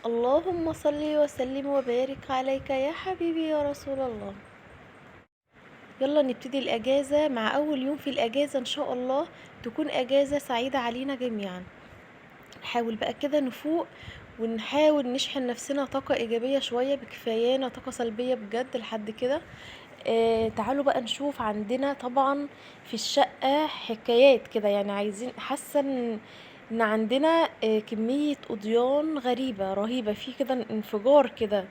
اللهم صل وسلم وبارك عليك يا حبيبي يا رسول الله. يلا نبتدي الأجازة مع أول يوم في الأجازة إن شاء الله تكون أجازة سعيدة علينا جميعا. نحاول بقى كده نفوق ونحاول نشحن نفسنا طاقة إيجابية شوية، بكفايانا طاقة سلبية بجد لحد كده. تعالوا بقى نشوف عندنا طبعا في الشقة حكايات كده، يعني عايزين حاسة إن عندنا كمية أضيان غريبة رهيبة في كده انفجار كده.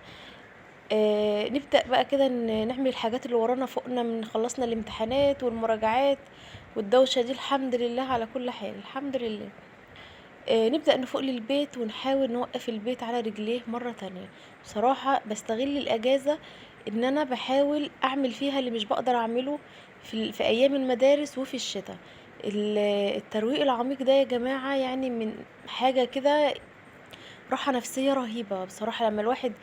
نبدأ بقى كده نعمل الحاجات اللي ورانا، فوقنا من خلصنا الامتحانات والمراجعات والدوشة دي، الحمد لله على كل حال، الحمد لله. نبدأ نفوق للبيت ونحاول نوقف البيت على رجليه مرة تانية. بصراحة بستغل الأجازة إن أنا بحاول أعمل فيها اللي مش بقدر أعمله في أيام المدارس وفي الشتاء. الترويق العميق ده يا جماعة يعني من حاجة كده راحة نفسية رهيبة بصراحة، لما الواحد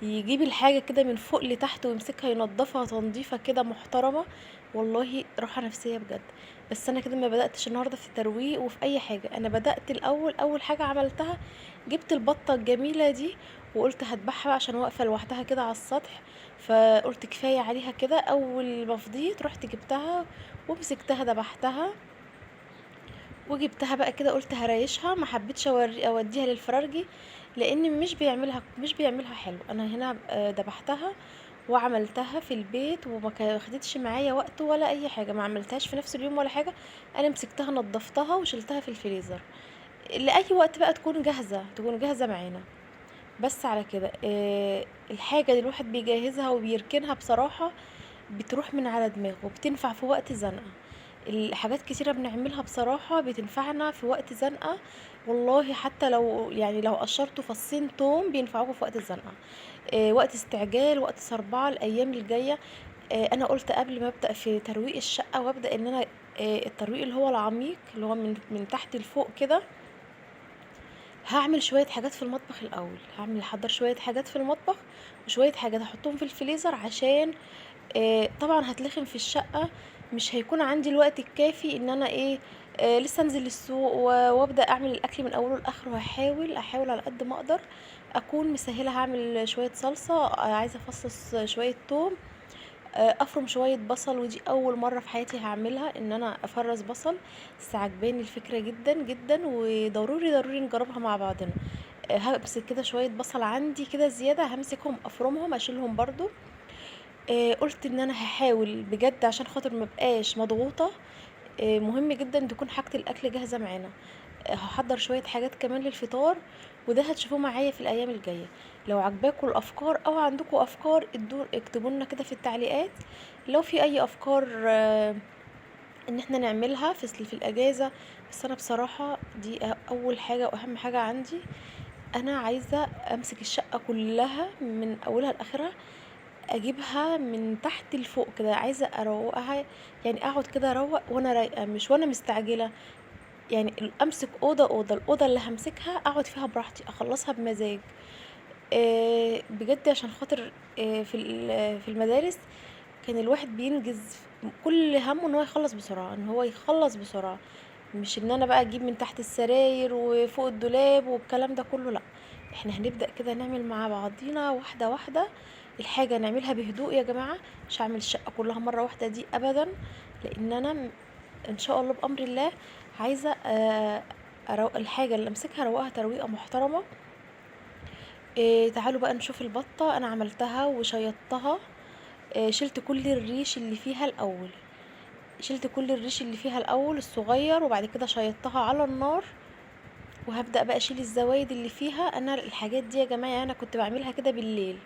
يجيب الحاجة كده من فوق لتحت ويمسكها ينضفها تنظيفة كده محترمة، والله راحة نفسية بجد. بس انا كده ما بدأتش النهاردة في الترويق وفي اي حاجة، انا بدأت الاول، اول حاجة عملتها جبت البطة الجميلة دي وقلت هذبحها بقى عشان واقفة لوحدها كده على السطح. فقلت كفاية عليها كده، اول ما فضيت رحت جبتها ومسكتها ذبحتها وجبتها بقى كده، قلت هريشها، ما حبيتش اوديها للفرارجي لان مش بيعملها حلو. انا هنا دبحتها وعملتها في البيت وما خدتش معايا وقت ولا اي حاجه، ما عملتهاش في نفس اليوم ولا حاجه. انا مسكتها نضفتها وشلتها في الفريزر لاي وقت بقى تكون جاهزه، تكون جاهزه معانا. بس على كده الحاجه اللي الواحد بيجهزها وبيركنها بصراحه بتروح من على دماغه وبتنفع في وقت زنقه. الحاجات كتيرة بنعملها بصراحة بتنفعنا في وقت زنقة، والله حتى لو يعني لو قشرتوا فصين توم بينفعوكوا في وقت الزنقة. وقت استعجال، وقت صربعة الأيام الجاية. أنا قلت قبل ما أبدأ في ترويق الشقة وأبدأ إن أنا الترويق اللي هو العميق اللي هو من تحت لفوق كده، هعمل شوية حاجات في المطبخ الأول، احضر شوية حاجات في المطبخ وشوية حاجات احطهم في الفريزر عشان طبعا هتلخم في الشقة. مش هيكون عندي الوقت الكافي ان انا لسه انزل السوق وابدا اعمل الاكل من اوله لاخره. احاول على قد ما اقدر اكون مسهله. هعمل شويه صلصه، عايزه افصص شويه توم، افرم شويه بصل، ودي اول مره في حياتي هعملها ان انا افرز بصل. بس عجباني الفكره جدا جدا وضروري ضروري نجربها مع بعضنا. همسك كده شويه بصل عندي كده زياده، همسكهم افرمهم اشيلهم برضو. قلت ان انا هحاول بجد عشان خاطر ما بقاش مضغوطه. مهم جدا تكون حاجه الاكل جاهزه معانا. هحضر شويه حاجات كمان للفطار، وده هتشوفوه معايا في الايام الجايه. لو عجباكم الافكار او عندكم افكار اكتبوا لنا كده في التعليقات لو في اي افكار ان احنا نعملها في الاجازه. بس انا بصراحه دي اول حاجه واهم حاجه عندي. انا عايزه امسك الشقه كلها من اولها لاخرها، اجيبها من تحت لفوق كده، عايزه اروقها. يعني اقعد كده اروق وانا رايقه مش وانا مستعجله. يعني امسك اوضه اوضه، الاوضه اللي همسكها اقعد فيها براحتي اخلصها بمزاج. بجد عشان خاطر في المدارس كان الواحد بينجز، كل همه ان هو يخلص بسرعه، ان هو يخلص بسرعه. مش ان انا بقى اجيب من تحت السراير وفوق الدولاب والكلام ده كله، لا. احنا هنبدأ كده نعمل مع بعضينا واحدة واحدة. الحاجة نعملها بهدوء يا جماعة، مش هعمل الشقة كلها مرة واحدة دي ابدا. لان انا ان شاء الله بامر الله عايزة الحاجة اللي امسكها اروقها ترويقة محترمة. تعالوا بقى نشوف البطة. انا عملتها وشيطتها. شلت كل الريش اللي فيها الاول، شلت كل الريش اللي فيها الاول الصغير، وبعد كده شيطتها على النار. وهبدأ بقى اشيل الزوايد اللي فيها. انا الحاجات دي يا جماعة انا كنت بعملها كده بالليل.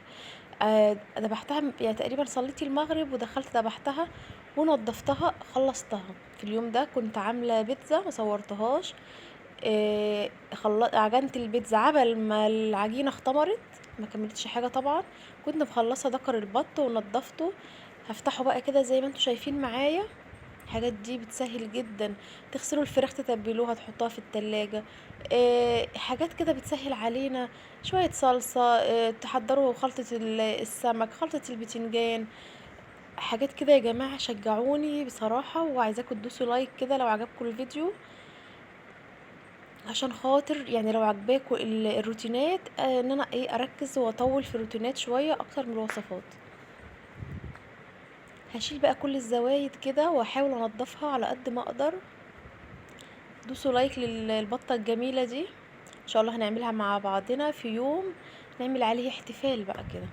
ذبحتها يعني تقريبا صليت المغرب ودخلت ذبحتها ونضفتها خلصتها. في اليوم ده كنت عاملة بيتزا ما صورتهاش. عجنت البيتزا عبل ما العجينة اختمرت، ما كملتش حاجة طبعا. كنت مخلصة دكر البط ونضفته. هفتحه بقى كده زي ما انتوا شايفين معايا. الحاجات دي بتسهل جدا. تغسلوا الفراخ تتبلوها تحطوها في التلاجة. حاجات كده بتسهل علينا. شوية صلصة، تحضروا خلطة السمك، خلطة البتنجان. حاجات كده يا جماعة شجعوني بصراحة، وعايزاكم تدوسوا لايك كده لو عجبكم الفيديو. عشان خاطر يعني لو عجباكوا الروتينات ان انا ايه اركز واطول في الروتينات شوية اكتر من الوصفات. هشيل بقى كل الزوايد كده واحاول انضفها على قد ما اقدر. دوسوا لايك للبطة الجميلة دي، ان شاء الله هنعملها مع بعضنا في يوم، نعمل عليه احتفال بقى كده.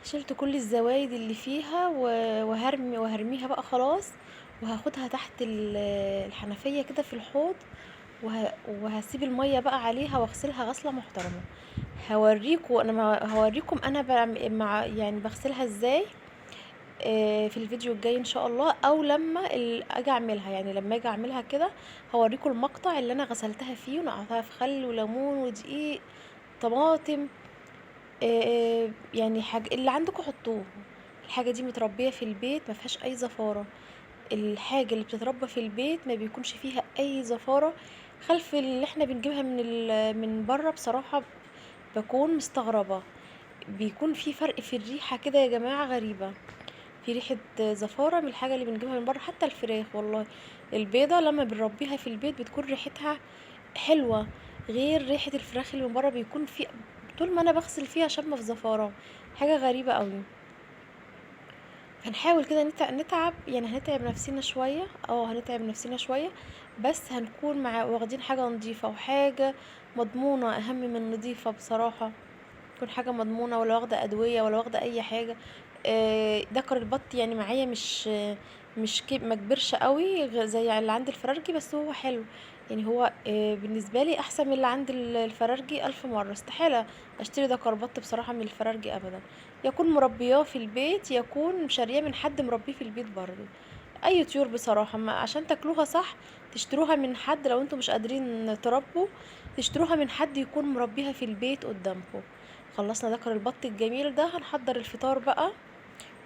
شلت كل الزوايد اللي فيها وهرميها بقى خلاص، وهاخدها تحت الحنفية كده في الحوض، وهسيب المية بقى عليها واغسلها غسلة محترمة. هوريكم انا مع يعني بغسلها ازاي في الفيديو الجاي ان شاء الله، او لما اجي اعملها، يعني لما اجي اعملها كده هوريكم المقطع اللي انا غسلتها فيه ونقعتها في خل وليمون ودقيق طماطم. يعني حاجة اللي عندكم حطوه، الحاجة دي متربية في البيت ما فيهاش اي زفارة. الحاجة اللي بتتربى في البيت ما بيكونش فيها اي زفارة، خلف اللي احنا بنجيبها من بره بصراحة بكون مستغربة. بيكون في فرق في الريحة كده يا جماعة غريبة، في ريحة زفارة من الحاجة اللي بنجيبها من بره. حتى الفراخ والله البيضة لما بنربيها في البيت بتكون ريحتها حلوة، غير ريحة الفراخ اللي من بره بيكون في طول ما انا بغسل فيها شامة في زفارة. حاجة غريبة قوي. هنحاول كده نتعب، يعني هنتعب نفسنا شوية، هنتعب نفسنا شوية، بس هنكون واخدين حاجة نظيفة وحاجة مضمونة، اهم من نظيفة بصراحة. تكون حاجة مضمونة، ولا واخدة ادوية ولا واخدة اي حاجة. دكر البط يعني معايا مش ما كبرش قوي زي اللي عند الفرارجي، بس هو حلو. يعني هو بالنسبة لي احسن من اللي عند الفرارجي الف مرة. استحالة اشتري دكر بط بصراحة من الفرارجي ابدا، يكون مربياه في البيت يكون شارياه من حد مربيه في البيت برضه. اي طيور بصراحة ما عشان تاكلوها صح تشتروها من حد، لو انتم مش قادرين تربوا تشتروها من حد يكون مربيها في البيت قدامكم. خلصنا ذكر البط الجميل ده، هنحضر الفطار بقى.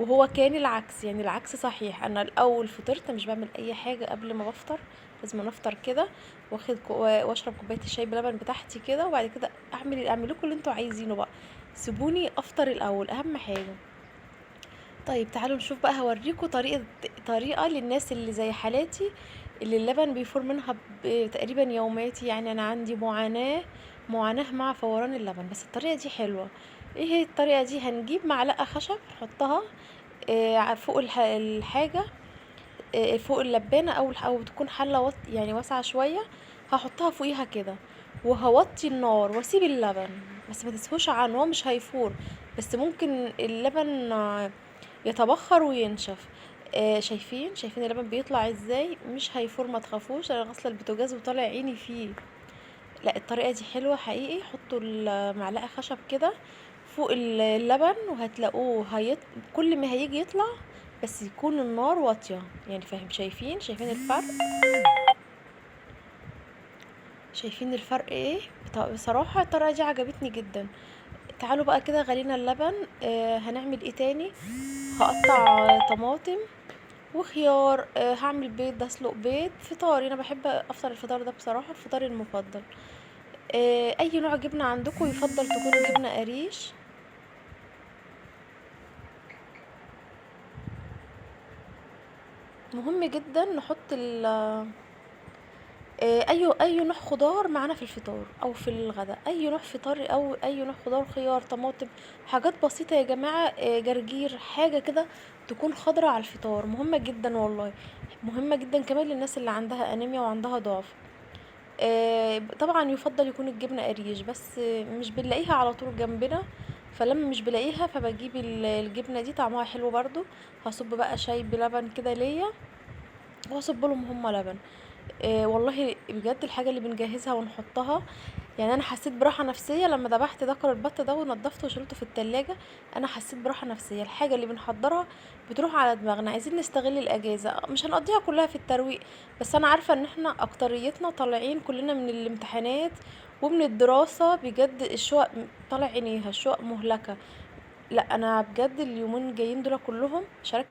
وهو كان العكس، يعني العكس صحيح، انا الاول فطرت مش بعمل اي حاجه قبل ما بفطر، لازم أنا افطر كده واخد واشرب كوبايه الشاي بلبن بتاعتي كده، وبعد كده اعمل لكم اللي انتوا عايزينه بقى، سيبوني افطر الاول اهم حاجه. طيب تعالوا نشوف بقى، هوريكم طريقه للناس اللي زي حالاتي، اللي اللبن بيفور منها تقريبا يوماتي. يعني انا عندي معاناه مع فوران اللبن، بس الطريقه دي حلوه. ايه هي الطريقه دي؟ هنجيب معلقه خشب نحطها فوق الحاجة، فوق اللبانة، أو تكون حلة يعني واسعة شوية، هحطها فوقيها كده، وهوطي النار واسيب اللبن، بس ما تسهوش عنه، هو مش هيفور، بس ممكن اللبن يتبخر وينشف. شايفين اللبن بيطلع ازاي؟ مش هيفور ما تخافوش، انا غاسله البوتاجاز وطالع عيني فيه. لا الطريقه دي حلوه حقيقي. حطوا المعلقه خشب كده فوق اللبن وهتلاقوه كل ما هيجي يطلع، بس يكون النار واطيه، يعني فاهم؟ شايفين الفرق؟ شايفين الفرق ايه؟ بصراحه الطريقه دي عجبتني جدا. تعالوا بقى كده غلينا اللبن. هنعمل ايه تاني؟ هقطع طماطم وخيار. هعمل بيض، ده اسلق بيض فطار، انا بحب افطر الفطار ده بصراحه الفطار المفضل. اي نوع جبنه عندكم يفضل تكون جبنه قريش. مهم جدا نحط اي نوع خضار معانا في الفطار او في الغداء، اي نوع فطار او اي نوع خضار، خيار طماطم، حاجات بسيطه يا جماعه. جرجير، حاجه كده تكون خضرة على الفطار، مهمه جدا والله. مهمه جدا كمان للناس اللي عندها انيميا وعندها ضعف. طبعا يفضل يكون الجبنه قريش، بس مش بنلاقيها على طول جنبنا، فلما مش بلاقيها فبجيب الجبنه دي، طعمها حلو برضو. هصب بقى شاي بلبن كده ليا، واصب لهم هم لبن. والله بجد الحاجه اللي بنجهزها ونحطها، يعني انا حسيت براحه نفسيه لما ذبحت ذكر البط ده ونضفته وشيلته في التلاجة. انا حسيت براحه نفسيه، الحاجه اللي بنحضرها بتروح على دماغنا. عايزين نستغل الاجازه، مش هنقضيها كلها في الترويق، بس انا عارفه ان احنا اكتريتنا طالعين كلنا من الامتحانات ومن الدراسه، بجد الشقق طالع عينيها، الشقق مهلكه. لا انا بجد اليومين الجايين دول كلهم شاركت